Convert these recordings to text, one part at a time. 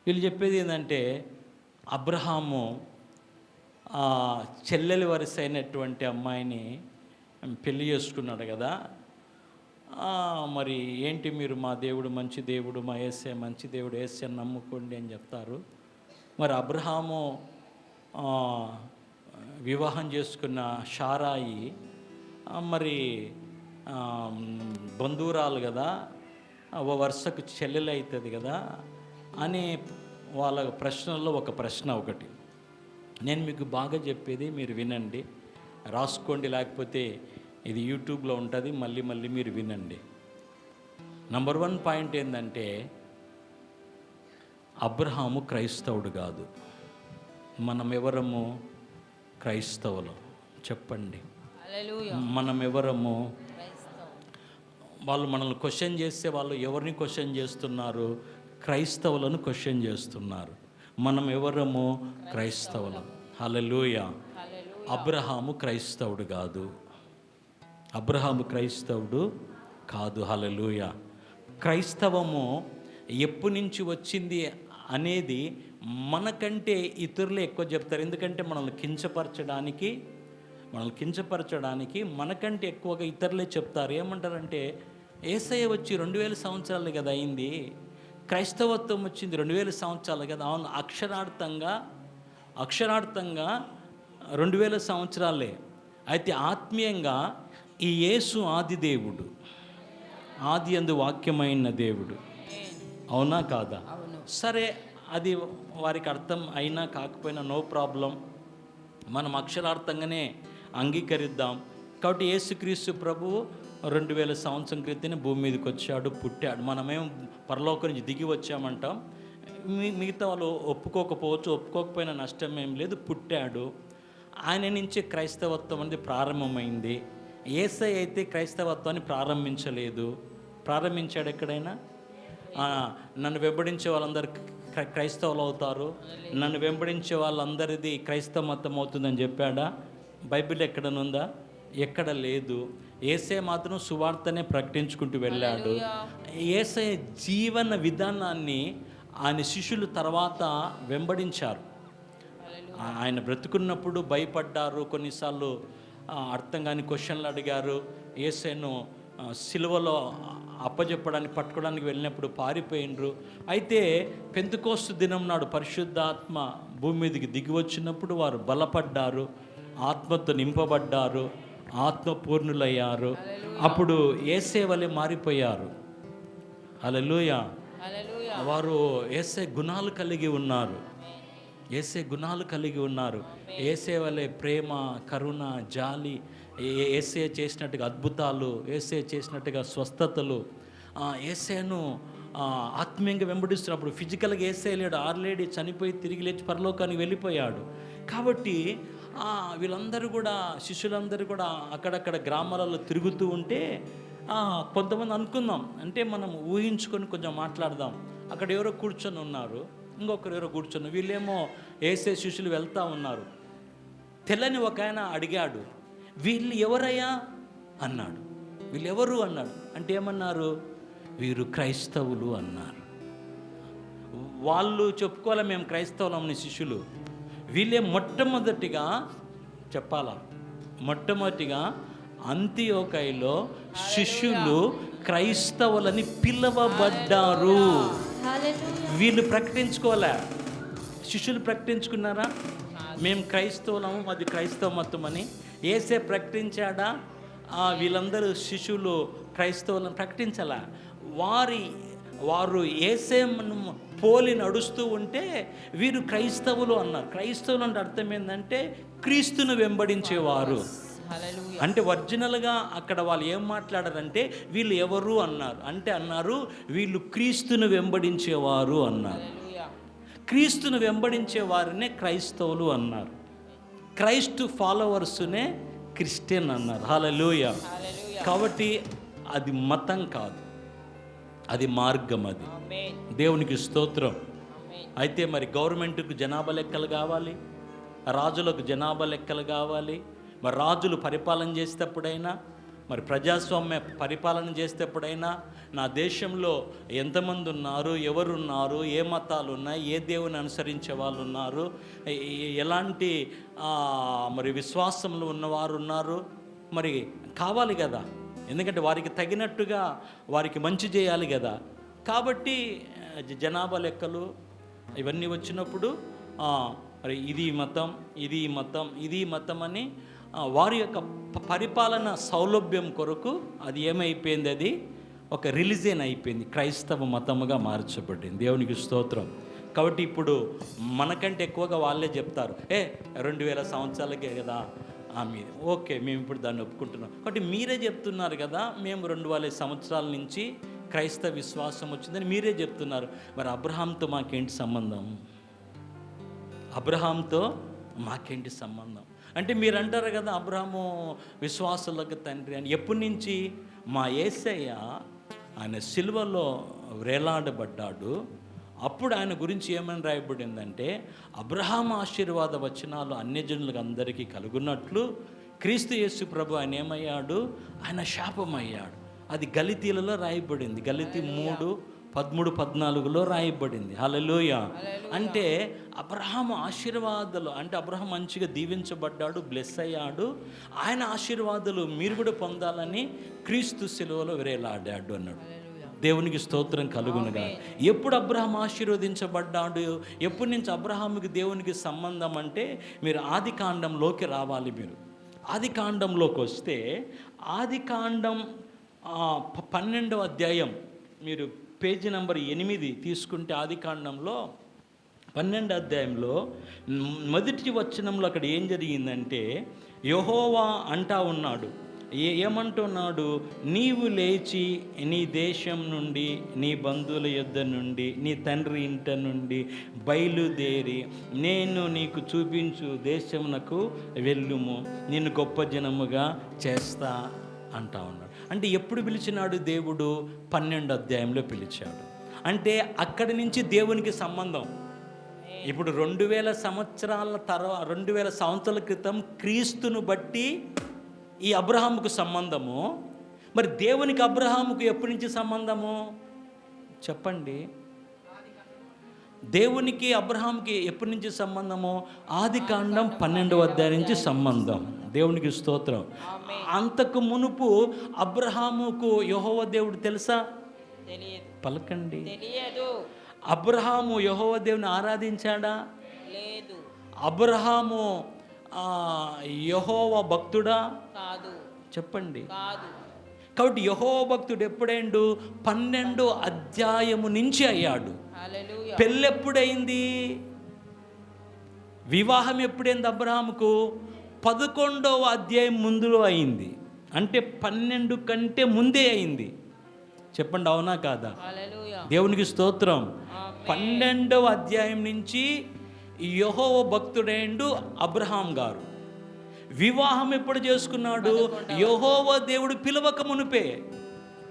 వీళ్ళు చెప్పేది ఏంటంటే అబ్రహాము చెల్లెలి వరుస అయినటువంటి అమ్మాయిని పెళ్లి చేసుకున్నాడు కదా. మరి ఏంటి మీరు మా దేవుడు మంచి దేవుడు, మా యేసే మంచి దేవుడు, యేసే నమ్ముకోండి అని చెప్తారు. మరి అబ్రహాము వివాహం చేసుకున్న షారాయి మరి బంధువురాలు కదా, ఓ వరుసకు చెల్లెలు అవుతుంది కదా అనే వాళ్ళ ప్రశ్నల్లో ఒక ప్రశ్న ఒకటి నేను మీకు బాగా చెప్పేది మీరు వినండి, రాసుకోండి, లేకపోతే ఇది యూట్యూబ్లో ఉంటుంది, మళ్ళీ మళ్ళీ మీరు వినండి. నంబర్ 1 పాయింట్ ఏంటంటే అబ్రహాము క్రైస్తవుడు కాదు. మనం ఎవరము? క్రైస్తవులు. చెప్పండి, మనం ఎవరము? వాళ్ళు మనల్ని క్వశ్చన్ చేస్తే వాళ్ళు ఎవరిని క్వశ్చన్ చేస్తున్నారు? క్రైస్తవులను క్వశ్చన్ చేస్తున్నారు. మనం ఎవరము? క్రైస్తవులం. హల్లెలూయా. అబ్రహాము క్రైస్తవుడు కాదు. అబ్రహాము క్రైస్తవుడు కాదు. హల్లెలూయా. క్రైస్తవము ఎప్పటి నుంచి వచ్చింది అనేది మనకంటే ఇతరులు ఎక్కువ చెప్తారు. ఎందుకంటే మనల్ని కించపరచడానికి మనకంటే ఎక్కువగా ఇతరులే చెప్తారు. ఏమంటారంటే యేసయ్య వచ్చి 2000 సంవత్సరాలు కదా అయింది, క్రైస్తవత్వం వచ్చింది 2000 సంవత్సరాలు కదా. అవును, అక్షరార్థంగా 2000 సంవత్సరాలే. అయితే ఆత్మీయంగా ఈ యేసు ఆది దేవుడు, ఆది యందు వాక్యమైన దేవుడు. అవునా కాదా? సరే, అది వారికి అర్థం అయినా కాకపోయినా నో ప్రాబ్లం, మనం అక్షరార్థంగానే అంగీకరిద్దాం. కాబట్టి యేసుక్రీస్తు ప్రభువు 2000 సంవత్సరం క్రితమే భూమి మీదకి వచ్చాడు, పుట్టాడు. మనమేం పరలోకం నుంచి దిగి వచ్చామంటాం. మిగతా వాళ్ళు ఒప్పుకోకపోవచ్చు, ఒప్పుకోకపోయినా నష్టం ఏం లేదు. పుట్టాడు. ఆయన నుంచి క్రైస్తవత్వం అనేది ప్రారంభమైంది. యేసయ్య అయితే క్రైస్తవత్వాన్ని ప్రారంభించలేదు. ప్రారంభించాడు ఎక్కడైనా? నన్ను వెంబడించే వాళ్ళందరూ క్రైస్తవులు అవుతారు, నన్ను వెంబడించే వాళ్ళందరిది క్రైస్తవ మతం అవుతుందని చెప్పాడా? బైబిల్ ఎక్కడనుందా? ఎక్కడ లేదు. యేసయ్య మాత్రం సువార్తనే ప్రకటించుకుంటూ వెళ్ళాడు. యేసయ్య జీవన విధానాన్ని ఆయన శిష్యులు తర్వాత వెంబడించారు. ఆయన బ్రతుకున్నప్పుడు భయపడ్డారు, కొన్నిసార్లు అర్థం కాని క్వశ్చన్లు అడిగారు. యేసయ్యను సిలువలో అప్పజెప్పడానికి పట్టుకోవడానికి వెళ్ళినప్పుడు పారిపోయినరు. అయితే పెంతెకోస్తు దినం నాడు పరిశుద్ధాత్మ భూమి మీదకి దిగి వచ్చినప్పుడు వారు బలపడ్డారు, ఆత్మతో నింపబడ్డారు, ఆత్మపూర్ణులయ్యారు. అప్పుడు యేసయ్య వలె మారిపోయారు. హల్లెలూయా. వారు యేసయ్య గుణాలు కలిగి ఉన్నారు. యేసయ్య వలె ప్రేమ, కరుణ, జాలి, యేసయ్య చేసినట్టుగా అద్భుతాలు, యేసయ్య చేసినట్టుగా స్వస్థతలు, యేసయ్యను ఆత్మీయంగా వెంబడిస్తున్నప్పుడు ఫిజికల్గా యేసయ్య లేడు, ఆర్లేడి చనిపోయి తిరిగి లేచి పరలోకానికి వెళ్ళిపోయాడు. కాబట్టి వీళ్ళందరూ కూడా, శిష్యులందరూ కూడా అక్కడక్కడ గ్రామాలలో తిరుగుతూ ఉంటే కొంతమంది అనుకుందాం, అంటే మనం ఊహించుకొని కొంచెం మాట్లాడదాం. అక్కడ ఎవరో కూర్చొని ఉన్నారు, ఇంకొకరు ఎవరో కూర్చొని, వీళ్ళేమో యేసయ్య శిష్యులు వెళ్తూ ఉన్నారు. తెల్లని ఒక ఆయన అడిగాడు, వీళ్ళు ఎవరయ్యా అన్నాడు. వీళ్ళు ఎవరు అన్నాడు. అంటే ఏమన్నారు? వీరు క్రైస్తవులు అన్నారు. వాళ్ళు చెప్పుకోవాలి మేము క్రైస్తవులమని శిష్యులు. వీళ్ళే మొట్టమొదటిగా అంతియోకయలో శిష్యులు క్రైస్తవులని పిలవబడ్డారు. వీళ్ళు ప్రకటించుకోలే, శిష్యులు ప్రకటించుకున్నారా? మేము క్రైస్తవులము, అది క్రైస్తవ మతం అని. యేసే ప్రకటించాడా? వీళ్ళందరూ శిష్యులు క్రైస్తవులను ప్రకటించాలా? వారు యేసేను పోలి నడుస్తూ ఉంటే వీరు క్రైస్తవులు అన్నారు. క్రైస్తవులు అంటే అర్థం ఏంటంటే క్రీస్తును వెంబడించేవారు. అంటే ఒరిజినల్గా అక్కడ వాళ్ళు ఏం మాట్లాడారంటే వీళ్ళు ఎవరు అన్నారు. అంటే అన్నారు వీళ్ళు క్రీస్తును వెంబడించేవారు అన్నారు. క్రీస్తును వెంబడించే వారినే క్రైస్తవులు అన్నారు. క్రైస్ట్ ఫాలోవర్స్నే క్రిస్టియన్ అన్నారు. హల్లెలూయా. కాబట్టి అది మతం కాదు, అది మార్గం. అది దేవునికి స్తోత్రం. అయితే మరి గవర్నమెంట్కు జనాభా లెక్కలు కావాలి, రాజులకు జనాభా లెక్కలు కావాలి. మరి రాజులు పరిపాలన చేసేటప్పుడైనా మరి ప్రజాస్వామ్య పరిపాలన చేసేటప్పుడైనా నా దేశంలో ఎంతమంది ఉన్నారు, ఎవరున్నారు, ఏ మతాలు ఉన్నాయి, ఏ దేవుని అనుసరించే వాళ్ళు ఉన్నారు, ఎలాంటి మరి విశ్వాసంలో ఉన్నవారు ఉన్నారు, మరి కావాలి కదా. ఎందుకంటే వారికి తగినట్టుగా వారికి మంచి చేయాలి కదా. కాబట్టి జనాభా లెక్కలు ఇవన్నీ వచ్చినప్పుడు మరి ఇది మతం, ఇది మతం, ఇది మతం అని వారి యొక్క పరిపాలన సౌలభ్యం కొరకు అది ఏమైపోయింది, అది ఒక రిలీజియన్ అయిపోయింది, క్రైస్తవ మతముగా మార్చబడింది. దేవునికి స్తోత్రం. కాబట్టి ఇప్పుడు మనకంటే ఎక్కువగా వాళ్ళే చెప్తారు, 2000 సంవత్సరాలకే కదా మీది, ఓకే మేము ఇప్పుడు దాన్ని ఒప్పుకుంటున్నాం. కాబట్టి మీరే చెప్తున్నారు కదా మేము 2000 సంవత్సరాల నుంచి క్రైస్తవ విశ్వాసం వచ్చిందని మీరే చెప్తున్నారు. మరి అబ్రహాంతో మాకేంటి సంబంధం? అబ్రహాంతో మాకేంటి సంబంధం అంటే మీరు అంటారు కదా అబ్రహాము విశ్వాసులకు తండ్రి అని. ఎప్పటి నుంచి? మా యేసయ్య ఆయన సిలువలో వేలాడబడ్డాడు, అప్పుడు ఆయన గురించి ఏమని రాయబడిందంటే, అబ్రహాం ఆశీర్వాద వచనాలు అన్యజనులకు అందరికీ కలుగున్నట్లు క్రీస్తు యేసు ప్రభు ఆయన ఏమయ్యాడు, ఆయన శాపమయ్యాడు. అది గలితీలలో రాయబడింది, గలితీ 3:13-14 రాయబడింది. హల్లెలూయా. అంటే అబ్రహాం ఆశీర్వాదాలు అంటే అబ్రహాం మంచిగా దీవించబడ్డాడు, బ్లెస్ అయ్యాడు, ఆయన ఆశీర్వాదాలు మీరు కూడా పొందాలని క్రీస్తు సిలువలో వేలాడాడు అన్నాడు. దేవునికి స్తోత్రం కలుగునుగా. ఎప్పుడు అబ్రహాం ఆశీర్వదించబడ్డాడు? ఎప్పటి నుంచి అబ్రహాముకి దేవునికి సంబంధం అంటే మీరు ఆది కాండంలోకి రావాలి. మీరు ఆది కాండంలోకి వస్తే ఆది కాండం 12వ అధ్యాయం మీరు పేజీ నెంబర్ 8 తీసుకుంటే, ఆది కాండంలో 12వ అధ్యాయంలో మొదటి వచనంలో అక్కడ ఏం జరిగిందంటే, యెహోవా అంటా ఉన్నాడు, ఏమంటున్నాడు, నీవు లేచి నీ దేశం నుండి, నీ బంధువుల యొద్ద నుండి, నీ తండ్రి ఇంట నుండి బయలుదేరి నేను నీకు చూపించు దేశమునకు వెళ్ళుము, నిన్ను గొప్ప జనముగా చేస్తా అంటా ఉన్నాడు. అంటే ఎప్పుడు పిలిచినాడు దేవుడు? 12వ అధ్యాయంలో పిలిచాడు. అంటే అక్కడి నుంచి దేవునికి సంబంధం. ఇప్పుడు 2000 సంవత్సరాల తర్వాత 2000 సంవత్సరాల క్రితం క్రీస్తును బట్టి ఈ అబ్రహాముకు సంబంధము. మరి దేవునికి అబ్రహాముకు ఎప్పటి నుంచి సంబంధము చెప్పండి? దేవునికి అబ్రహాంకి ఎప్పటి నుంచి సంబంధము? ఆది కాండం 12వ అధ్యాయం నుంచి సంబంధం. దేవునికి స్తోత్రం. అంతకు మునుపు అబ్రహాముకు యెహోవా దేవుడు తెలుసా? పలకండి. అబ్రహాము యెహోవా దేవుని ఆరాధించాడా? లేదు. అబ్రహాము యెహోవా భక్తుడా? కాదు. చెప్పండి. కాదు. కాబట్టి యెహోవా భక్తుడు ఎప్పుడైండు? 12వ అధ్యాయము నుంచి అయ్యాడు. పెళ్ళెప్పుడైంది? వివాహం ఎప్పుడైంది అబ్రహాముకు? 11వ అధ్యాయం ముందులో అయింది. అంటే 12 కంటే ముందే అయింది. చెప్పండి, అవునా కాదా? దేవునికి స్తోత్రం. 12వ అధ్యాయం నుంచి యెహోవా భక్తుడైండు అబ్రహాం గారు. వివాహం ఎప్పుడు చేసుకున్నాడు? యెహోవా దేవుడు పిలవక మునిపే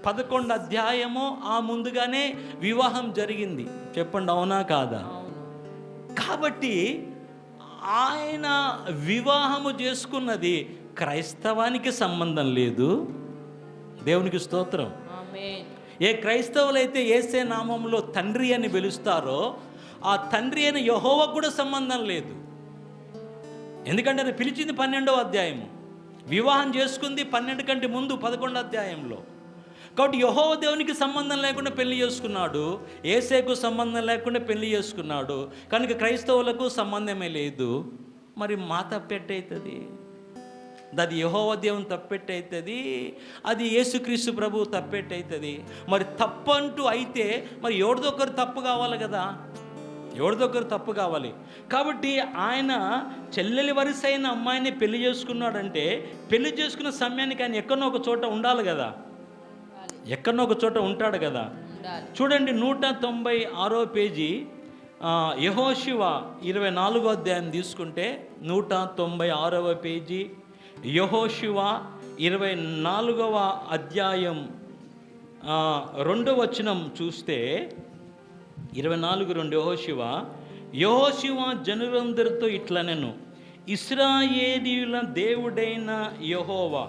11వ అధ్యాయము ఆ ముందుగానే వివాహం జరిగింది. చెప్పండి, అవునా కాదా? కాబట్టి ఆయన వివాహము చేసుకున్నది క్రైస్తవానికి సంబంధం లేదు. దేవునికి స్తోత్రం. ఏ క్రైస్తవులైతే యేసే నామంలో తండ్రి అని పిలుస్తారో ఆ తండ్రి అయిన యెహోవాకు కూడా సంబంధం లేదు. ఎందుకంటే అది పిలిచింది 12వ అధ్యాయము, వివాహం చేసుకుంది 12 కంటే ముందు 11వ అధ్యాయంలో. కాబట్టి యెహోవా దేవునికి సంబంధం లేకుండా పెళ్లి చేసుకున్నాడు, యేసేకు సంబంధం లేకుండా పెళ్లి చేసుకున్నాడు. కనుక క్రైస్తవులకు సంబంధమే లేదు. మరి మా తప్పెట్టవుతుంది? అది యెహోవా దేవుని తప్పెట్టవుతుంది, అది యేసుక్రీస్తు ప్రభు తప్పెట్టవుతుంది. మరి తప్పంటూ అయితే మరి ఎవరిదొకరు తప్పు కావాలి కదా, ఎవరిదొకరు తప్పు కావాలి. కాబట్టి ఆయన చెల్లెలి వరుసైన అమ్మాయిని పెళ్లి చేసుకున్నాడంటే పెళ్లి చేసుకున్న సమయానికి ఆయన ఎక్కడో ఒక చోట ఉండాలి కదా, ఎక్కడో ఒక చోట ఉంటాడు కదా. చూడండి 196వ పేజీ యెహోషువ 24వ అధ్యాయం తీసుకుంటే 196వ పేజీ యెహోషువ 24వ అధ్యాయం 2వ వచనం చూస్తే 24:2 యెహోషువ జనులందరితో ఇట్లనెను, ఇశ్రాయేలీయుల దేవుడైన యెహోవా.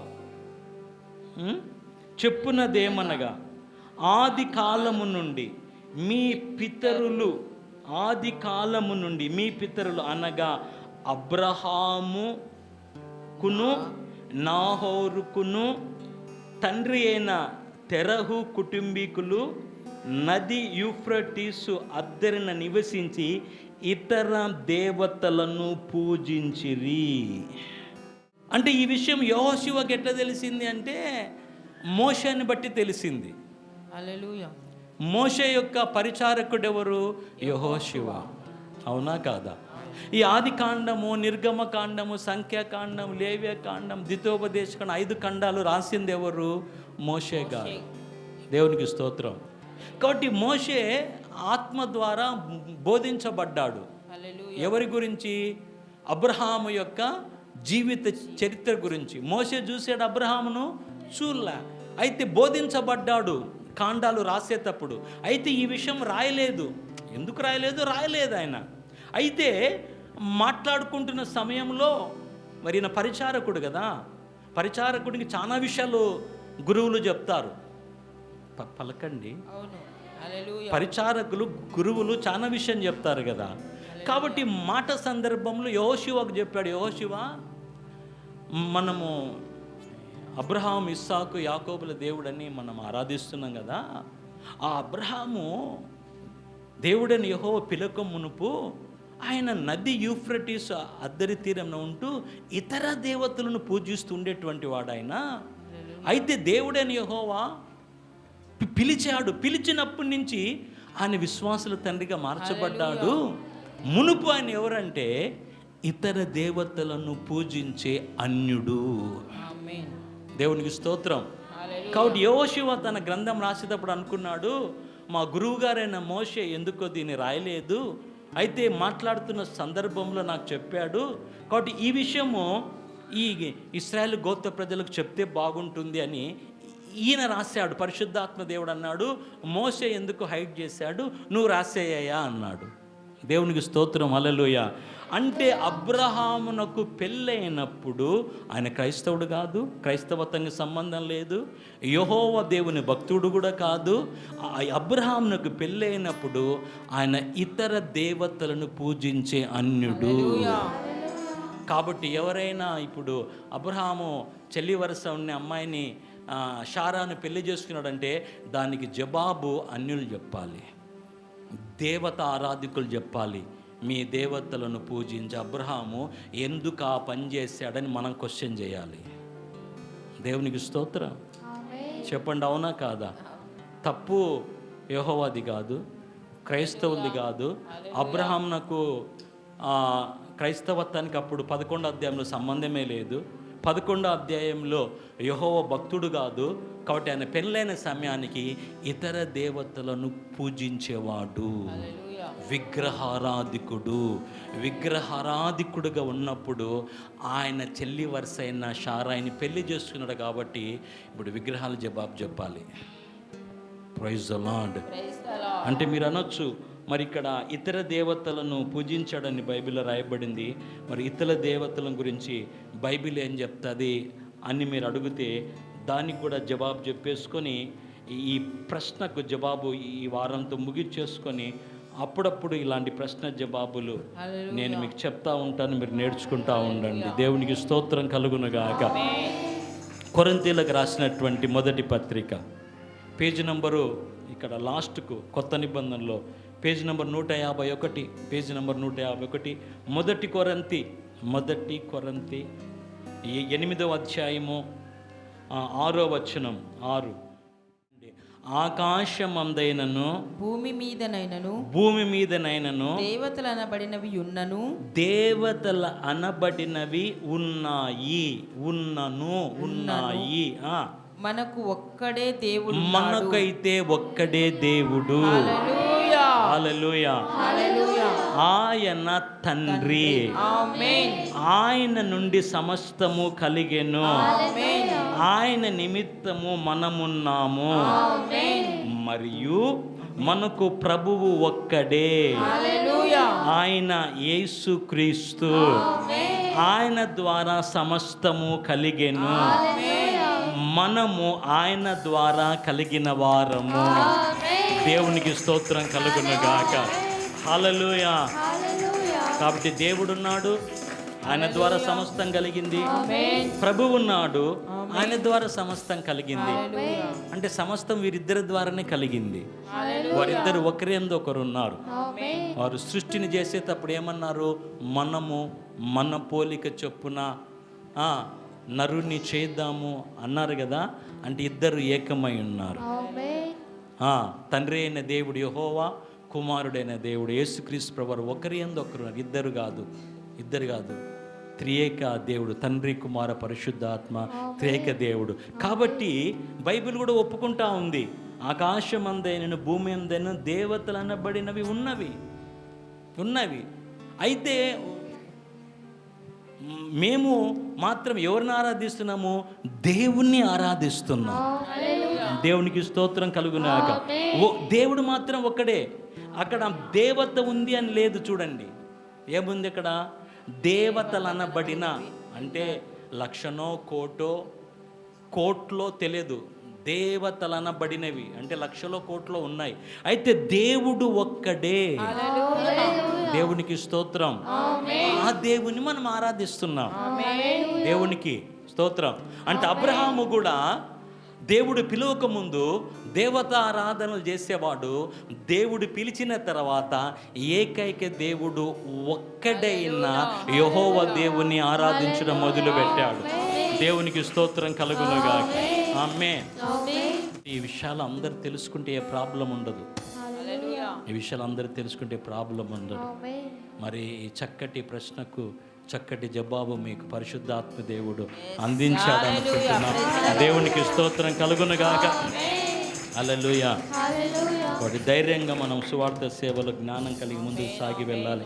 చెప్పునదేమనగా ఆది కాలము నుండి మీ పితరులు అనగా అబ్రహాముకును నాహోరుకును తండ్రి అయిన తెరహు కుటుంబీకులు నది యూఫ్రటీసు అద్దరిన నివసించి ఇతర దేవతలను పూజించిరి. అంటే ఈ విషయం యెహోషువకి ఎట్లా తెలిసింది అంటే మోషేని బట్టి తెలిసింది. హల్లెలూయా. మోషే యొక్క పరిచారకుడు ఎవరు? యెహోషువ. అవునా కాదా? ఈ ఆది కాండము, నిర్గమ కాండము, సంఖ్యాకాండం, లేవ్య కాండం, ద్వితోపదేశకాండం 5 ఖండాలు రాసింది ఎవరు? మోషే గారు. దేవునికి స్తోత్రం. కాబట్టి మోషే ఆత్మ ద్వారా బోధించబడ్డాడు. ఎవరి గురించి? అబ్రహాము యొక్క జీవిత చరిత్ర గురించి. మోషే చూసాడు, అబ్రహామును చూడలే. అయితే బోధించబడ్డాడు కాండాలు రాసేటప్పుడు. అయితే ఈ విషయం రాయలేదు. ఎందుకు రాయలేదు ఆయన. అయితే మాట్లాడుకుంటున్న సమయంలో మరి ఈయన పరిచారకుడు కదా, పరిచారకుడికి చాలా విషయాలు గురువులు చెప్తారు. పలకండి. పరిచారకులు గురువులు చాలా విషయం చెప్తారు కదా. కాబట్టి మాట సందర్భంలో యెహోషువకు చెప్పాడు, యెహోషువ, మనము అబ్రహాం, ఇస్సాకు, యాకోబుల దేవుడని మనం ఆరాధిస్తున్నాం కదా. ఆ అబ్రహాము దేవుడని యెహోవా పిలక మునుపు ఆయన నది యూఫ్రటీస్ అద్దరి తీరంలో ఉంటూ ఇతర దేవతలను పూజిస్తూ ఉండేటువంటి వాడు ఆయన. అయితే దేవుడని యెహోవా పిలిచాడు. పిలిచినప్పటి నుంచి ఆయన విశ్వాసుల తండ్రిగా మార్చబడ్డాడు. మునుపు ఆయన ఎవరంటే ఇతర దేవతలను పూజించే అన్యుడు. దేవునికి స్తోత్రం. కాబట్టి యెహోషువ తన గ్రంథం రాసేటప్పుడు అనుకున్నాడు, మా గురువు గారైన మోషే ఎందుకో దీన్ని రాయలేదు. అయితే మాట్లాడుతున్న సందర్భంలో నాకు చెప్పాడు. కాబట్టి ఈ విషయము ఈ ఇశ్రాయేలు గోత్ర ప్రజలకు చెప్తే బాగుంటుంది అని ఈయన రాశాడు. పరిశుద్ధాత్మ దేవుడు అన్నాడు, మోషే ఎందుకు హైడ్ చేశాడు, నువ్వు రాసేయ్యా అన్నాడు. దేవునికి స్తోత్రం. హల్లెలూయా. అంటే అబ్రహామునకు పెళ్ళైనప్పుడు ఆయన క్రైస్తవుడు కాదు, క్రైస్తవత్వంకి సంబంధం లేదు, యెహోవా దేవుని భక్తుడు కూడా కాదు. అబ్రహామునకు పెళ్ళైనప్పుడు ఆయన ఇతర దేవతలను పూజించే అన్యుడు. కాబట్టి ఎవరైనా ఇప్పుడు అబ్రహాము చెల్లి వరుస ఉన్న అమ్మాయిని షారాను పెళ్లి చేసుకున్నాడంటే దానికి జవాబు అన్యులు చెప్పాలి, దేవత ఆరాధికులు చెప్పాలి. మీ దేవతలను పూజించి అబ్రహాము ఎందుకు ఆ పని చేశాడని మనం క్వశ్చన్ చేయాలి. దేవునికి స్తోత్రం. చెప్పండి, అవునా కాదా? తప్పు యెహోవాది కాదు, క్రైస్తవులది కాదు. అబ్రహామునకు క్రైస్తవత్వానికి అప్పుడు 11వ అధ్యాయంలో సంబంధమే లేదు. 11వ అధ్యాయంలో యెహోవా భక్తుడు కాదు. కాబట్టి ఆయన పెళ్ళైన సమయానికి ఇతర దేవతలను పూజించేవాడు, విగ్రహారాధికుడుగా ఉన్నప్పుడు ఆయన చెల్లి వరుస అయిన షారాయిని పెళ్లి చేసుకున్నాడు. కాబట్టి ఇప్పుడు విగ్రహాలు జవాబు చెప్పాలి. Praise the lord. అంటే మీరు అనొచ్చు, మరి ఇక్కడ ఇతర దేవతలను పూజించాడని బైబిల్లో రాయబడింది, మరి ఇతర దేవతల గురించి బైబిల్ ఏం చెప్తుంది అని మీరు అడిగితే దానికి కూడా జవాబు చెప్పేసుకొని ఈ ప్రశ్నకు జవాబు ఈ వారంతో ముగిచ్చేసుకొని అప్పుడప్పుడు ఇలాంటి ప్రశ్న జవాబులు నేను మీకు చెప్తా ఉంటాను, మీరు నేర్చుకుంటా ఉండండి. దేవునికి స్తోత్రం కలుగునుగాక. కొరింథీయులకు రాసినటువంటి మొదటి పత్రిక పేజీ నంబరు ఇక్కడ లాస్ట్కు కొత్త నిబంధనలో పేజీ నంబర్ 151, పేజీ నంబర్ 151, మొదటి కొరింథీ 8వ అధ్యాయము 6వ వచనం. 6 ఆకాశమందైనను భూమి మీదనైనను దేవతలు అనబడినవి ఉన్నాయి. మనకు ఒక్కడే దేవుడు, మనకైతే ఒక్కడే దేవుడు. హల్లెలూయా. ఆయన తండ్రి. ఆయన నుండి సమస్తము కలిగెను, ఆయన నిమిత్తము మనమున్నాము. మరియు మనకు ప్రభువు ఒక్కడే, ఆయన యేసుక్రీస్తు. ఆయన ద్వారా సమస్తము కలిగెను. మనము ఆయన ద్వారా కలిగిన వారము. దేవునికి స్తోత్రం కలుగునుగాక. హల్లెలూయా. కాబట్టి దేవుడున్నాడు, ఆయన ద్వారా సమస్తం కలిగింది. ప్రభువు ఉన్నాడు, ఆయన ద్వారా సమస్తం కలిగింది. అంటే సమస్తం వీరిద్దరి ద్వారానే కలిగింది. వారిద్దరు ఒకరి ఒకరు ఉన్నారు. వారు సృష్టిని చేసేటప్పుడు ఏమన్నారు? మనము మన పోలిక చొప్పున నరుని చేద్దాము అన్నారు కదా. అంటే ఇద్దరు ఏకమై ఉన్నారు. తండ్రి అయిన దేవుడు యెహోవా, కుమారుడైన దేవుడు యేసుక్రీస్తు ప్రభువు ఒకరి యందు ఒకరు, ఇద్దరు కాదు, త్రియేక దేవుడు, తండ్రి కుమార పరిశుద్ధాత్మ త్రియేక దేవుడు. కాబట్టి బైబిల్ కూడా ఒప్పుకుంటా ఉంది, ఆకాశమందైనను భూమి అందైన దేవతలు అనబడినవి ఉన్నవి. అయితే మేము మాత్రం ఎవరిని ఆరాధిస్తున్నాము? దేవుణ్ణి ఆరాధిస్తున్నాం. దేవునికి స్తోత్రం కలుగునాక. దేవుడు మాత్రం ఒక్కడే. అక్కడ దేవత ఉంది అని లేదు. చూడండి ఏముంది అక్కడ? దేవతలు అనబడిన, అంటే లక్షనో కోట్లో తెలియదు. దేవతలు అనబడినవి అంటే లక్షలో కోట్లో ఉన్నాయి. అయితే దేవుడు ఒక్కడే. దేవునికి స్తోత్రం. ఆ దేవుని మనం ఆరాధిస్తున్నాం. దేవునికి స్తోత్రం. అంటే అబ్రహాము కూడా దేవుడు పిలువక ముందు దేవతా ఆరాధనలు చేసేవాడు. దేవుడు పిలిచిన తర్వాత ఏకైక దేవుడు ఒక్కడైన యెహోవా దేవుని ఆరాధించడం మొదలుపెట్టాడు. దేవునికి స్తోత్రం కలుగునుగా. ఆమేన్. ఈ విషయాలు అందరూ తెలుసుకుంటే ఏ ప్రాబ్లం ఉండదు. మరి ఈ చక్కటి ప్రశ్నకు చక్కటి జవాబు మీకు పరిశుద్ధాత్మ దేవుడు అందించాడు అనుకుంటున్నాను. దేవునికి స్తోత్రం కలుగునుగాక. హల్లెలూయా. కాబట్టి ధైర్యంగా మనం సువార్త సేవలో జ్ఞానం కలిగి ముందుకు సాగి వెళ్ళాలి.